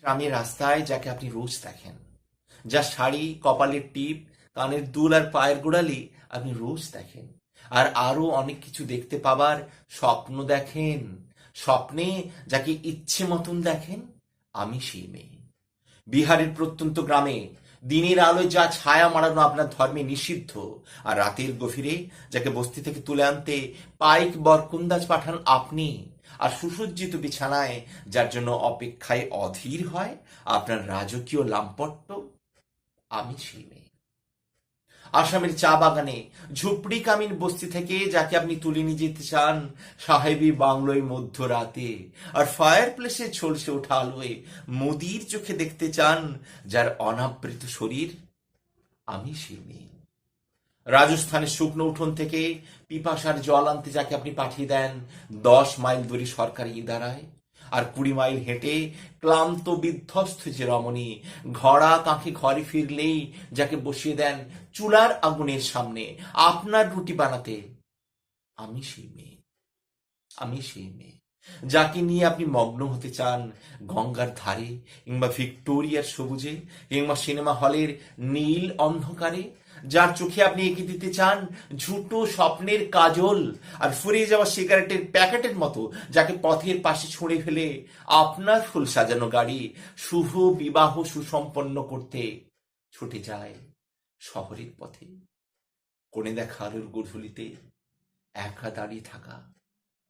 গ্রামের রাস্তায় যাকে আপনি রোজ দেখেন, যার শাড়ি, কপালের টিপ, কানের দুল আর পায়ের গোড়ালি আপনি রোজ দেখেন, আর আরো অনেক কিছু দেখতে পাবার স্বপ্ন দেখেন। স্বপ্নে যাকে ইচ্ছে মতন দেখেন, আমি সেই মেয়ে। বিহারের প্রত্যন্ত গ্রামে দিনের আলোয় যা ছায়া মারানো আপনার ধর্মে নিষিদ্ধ, আর রাতের গভীরে যাকে বস্তি থেকে তুলে আনতে পাইক বরকন্দাজ পাঠান আপনি, আর সুসজ্জিত বিছানায় যার জন্য অপেক্ষায় অধীর হয় আপনার রাজকীয় লাম্পট্য, আমি সেই মেয়ে। আসামের চা বাগানে ঝুপড়ি কামিন বস্তি থেকে যাকে আপনি তুলে নিয়ে যেতে চান সাহেবী বাংলোয় মধ্যরাতে, আর ফায়ার প্লেসে ঝলসে ওঠা আলোয় মোদির চোখে দেখতে চান যার অনাবৃত শরীর, আমি সেই মেয়ে। রাজস্থানের শুকনো উঠোন থেকে পিপাসার জল আনতে যাকে আপনি পাঠিয়ে দেন 10 মাইল দূরে সরকারি ইদারায়, আর 20 মাইল হেঁটে ক্লান্ত বিধ্বস্ত যে রমণী ঘোড়া কাঁখে ঘরে ফিরলেই যাকে বসিয়ে দেন চুলার আগুনের সামনে আপনার রুটি বানাতে, আমি সেই মেয়ে। আমি সেই মেয়ে যাকে নিয়ে আপনি মগ্ন হতে চান গঙ্গার ধারে, কিংবা ভিক্টোরিয়ার সবুজে, কিংবা সিনেমা হলের নীল অন্ধকারে, যার চোখে আপনি এঁকে দিতে চান ঝুটো স্বপ্নের কাজল, আর ফুরিয়ে যাওয়া সিগারেটের প্যাকেটের মতো যাকে পথের পাশে ছুঁড়ে ফেলে আপনার ফুল সাজানো গাড়ি শুভ বিবাহ সুসম্পন্ন করতে ছুটে যায় শহরের পথে। কোণে দেখা আলোর গধূলিতে একা দাঁড়িয়ে থাকা,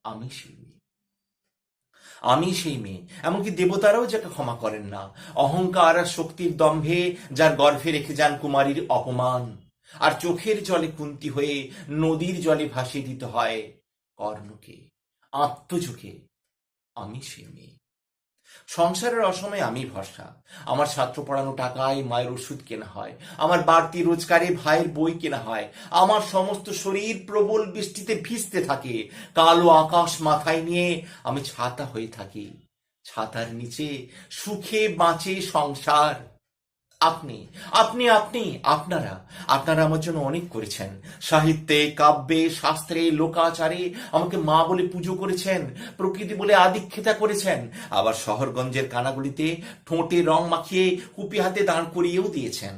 আমি সেই মেয়ে। আমি সেই মেয়ে, এমনকি দেবতারাও যাকে ক্ষমা করেন না অহংকার আর শক্তির দম্ভে যার গর্ভে রেখে যান কুমারীর অপমান, আর চোখের জলে কুন্তি হয়ে নদীর জলে ভাসিয়ে দিতে হয় কর্ণকে আত্মযুগে, আমি সেই মেয়ে। সংসারের অসময়ে আমি ভরসা, আমার ছাত্র পড়ানো টাকায় মায়ের ওষুধ কেনা হয়, আমার বাড়তি রোজগারে ভাইয়ের বই কেনা হয়, আমার সমস্ত শরীর প্রবল বৃষ্টিতে ভিজতে থাকে, কালো আকাশ মাথায় নিয়ে আমি ছাতা হয়ে থাকি, ছাতার নিচে সুখে বাঁচে সংসার। আপনি আপনি আপনি আপনারা আপনারা আমার জন্য অনেক করেছেন, সাহিত্যে, কাব্যে, শাস্ত্রে, লোকাচারে আমাকে মা বলে পুজো করেছেন, প্রকৃতি বলে আদিক্ষেতা করেছেন, আবার শহরগঞ্জের কানাগুলিতে ঠোঁটে রং মাখিয়ে কুপি হাতে দাঁড় করিয়েও দিয়েছেন।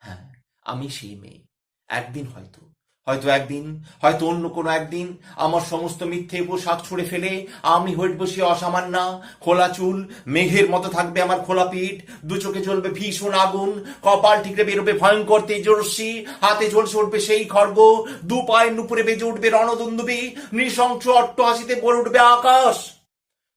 হ্যাঁ, আমি সেই মেয়ে। একদিন হয়তো হয়তো একদিন হয়তো অন্য কোনো একদিন আমার সমস্ত মিথ্যে পোশাক ছুড়ে ফেলে আমি হয়ে বসে অসামান্যা, খোলা চুল, মেঘের মতো থাকবে আমার খোলা পিঠ, দু চোখে জ্বলবে ভীষণ আগুন, কপাল ঠিকরে বেরোবে ভয়ঙ্কর তেজস্বী, হাতে ঝলসে উঠবে সেই খড়গ, দু পায়ের নুপুরে বেজে উঠবে রণদুন্দুবি, নৃশংস অট্টহাসিতে বলে উঠবে আকাশ।